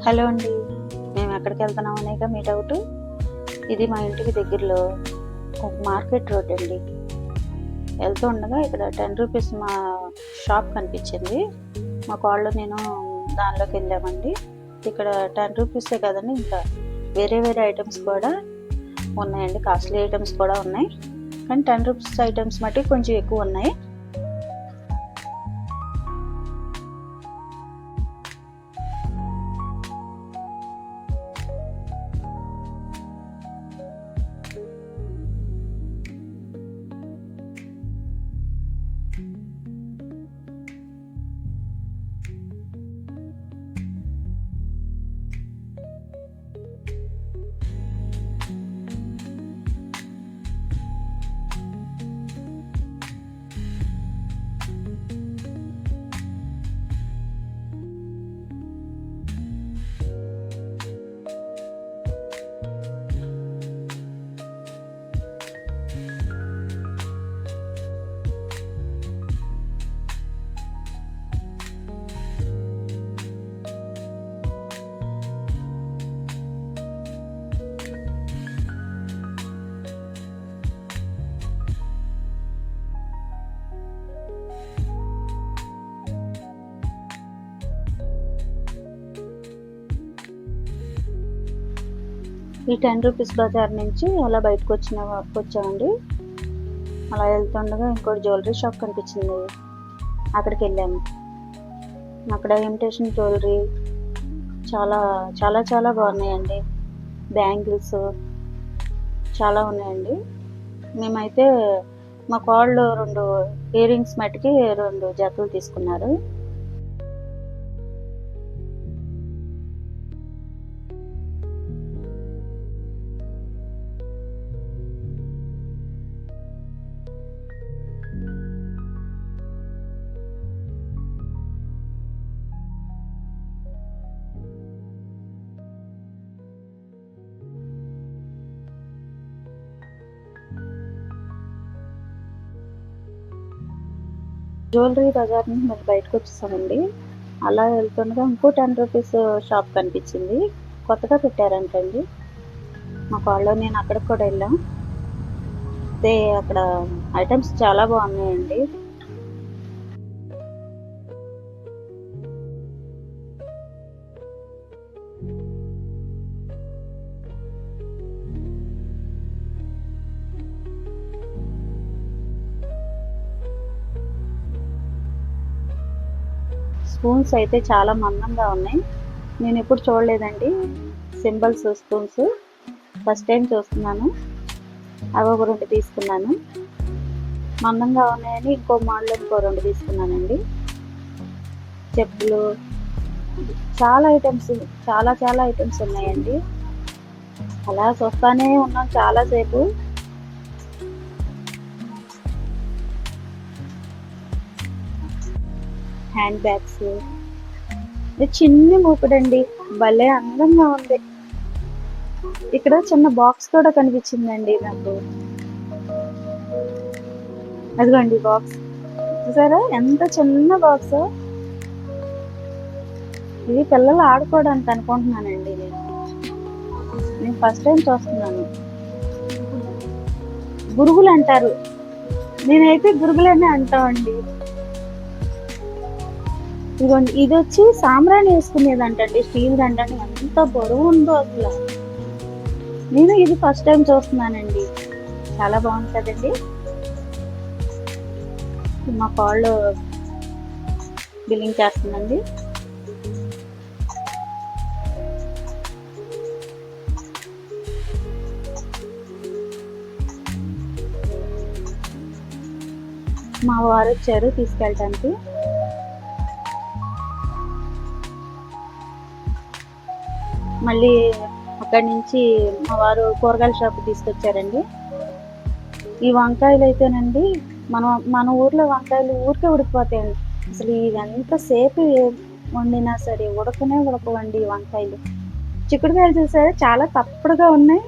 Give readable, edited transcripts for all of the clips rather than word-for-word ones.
Hello అండి. మేము ఎక్కడికి వెళ్తున్నాం అనేగా మీ డౌట్. ఇది మా ఇంటికి దగ్గరలో ఒక మార్కెట్ రోడ్ అండి. వెళ్తూ ఉండగా ఇక్కడ 10 రూపీస్ మా షాప్ కనిపించింది. మా కాళ్ళు నేను దానిలోకి వెళ్ళామండి. ఇక్కడ 10 రూపీసే కదండి, ఇంకా వేరే వేరే ఐటమ్స్ కూడా ఉన్నాయండి. కాస్ట్లీ ఐటమ్స్ కూడా ఉన్నాయి, కానీ 10 రూపీస్ ఐటమ్స్ మట్టి కొంచెం ఎక్కువ ఉన్నాయి. ఈ 10 రూపీస్ బజార్ నుంచి అలా బయటకు వచ్చామండి. అలా వెళ్తుండగా ఇంకోటి జ్యువెలరీ షాప్ కనిపించింది. అక్కడికి వెళ్ళాము. అక్కడ ఇమిటేషన్ జ్యువెలరీ చాలా చాలా చాలా బాగున్నాయండి. బ్యాంగిల్స్ చాలా ఉన్నాయండి. మేమైతే మా కాళ్ళు 2 ఇయర్ రింగ్స్ మట్టుకి 2 జతలు తీసుకున్నారు. జ్యువెలరీ బజార్ నుంచి మళ్ళీ బయటకు వచ్చేసామండి. అలా వెళ్తుండగా ఇంకో 10 రూపీస్ షాప్ కనిపించింది. కొత్తగా పెట్టారంటండి. మా కాళ్ళు నేను అక్కడికి కూడా వెళ్ళాం. అయితే అక్కడ ఐటమ్స్ చాలా బాగున్నాయండి. స్పూన్స్ అయితే చాలా మందంగా ఉన్నాయి. నేను ఎప్పుడు చూడలేదండి సింబల్స్ స్పూన్స్. ఫస్ట్ టైం చూస్తున్నాను. అవి ఒక 2 తీసుకున్నాను. మందంగా ఉన్నాయని ఇంకో మోడల్ ఇంకో 2 తీసుకున్నానండి. చెప్పులు చాలా ఐటమ్స్ చాలా చాలా ఐటమ్స్ ఉన్నాయండి. అలా చూస్తానే ఉన్నాం చాలాసేపు. హ్యాండ్ బ్యాగ్స్, ఇది చిన్న మూకుడండి, భలే అందంగా ఉంది. ఇక్కడ చిన్న బాక్స్ కూడా కనిపించిందండి నాకు. అదిగోండి బాక్స్, చూసారా ఎంత చిన్న బాక్స్. ఇది పిల్లలు ఆడుకోవడానికి అనుకుంటున్నానండి. నేను ఫస్ట్ టైం చూస్తున్నాను. గురుగులు అంటారు, నేనైతే గురుగులనే అంటామండి. ఇదిగోండి, ఇది వచ్చి సాంబ్రాణి వేసుకునేదంటండి, స్టీల్ దంటండి. ఎంత బరువు ఉందో అసలు. నేను ఇది ఫస్ట్ టైం చూస్తున్నానండి. చాలా బాగుంది కదండి. మా కాళ్ళు బిల్లింగ్ చేస్తుందండి. మా వారు వచ్చారు తీసుకెళ్ళటానికి. మళ్ళీ అక్కడి నుంచి మా వారు కూరగాయల షాప్ తీసుకొచ్చారండి. ఈ వంకాయలు అయితేనండి, మన ఊర్లో వంకాయలు ఊరికే ఉడికిపోతాయండి. అసలు ఇదంతసేపు వండినా సరే ఉడకవండి ఈ వంకాయలు. చిక్కుడుకాయలు చూసారా చాలా తప్పుడుగా ఉన్నాయి.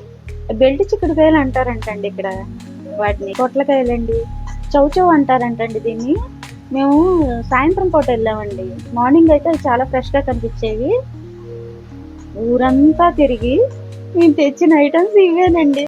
బెల్ట్ చిక్కుడుకాయలు అంటారంటండి ఇక్కడ వాటిని. పొట్లకాయలండి, చౌచౌ అంటారంటండి దీన్ని. మేము సాయంత్రం పూట వెళ్ళామండి. మార్నింగ్ అయితే చాలా ఫ్రెష్గా కనిపించేవి. ఊరంతా తిరిగి మేము తెచ్చిన ఐటమ్స్ ఇవేనండి.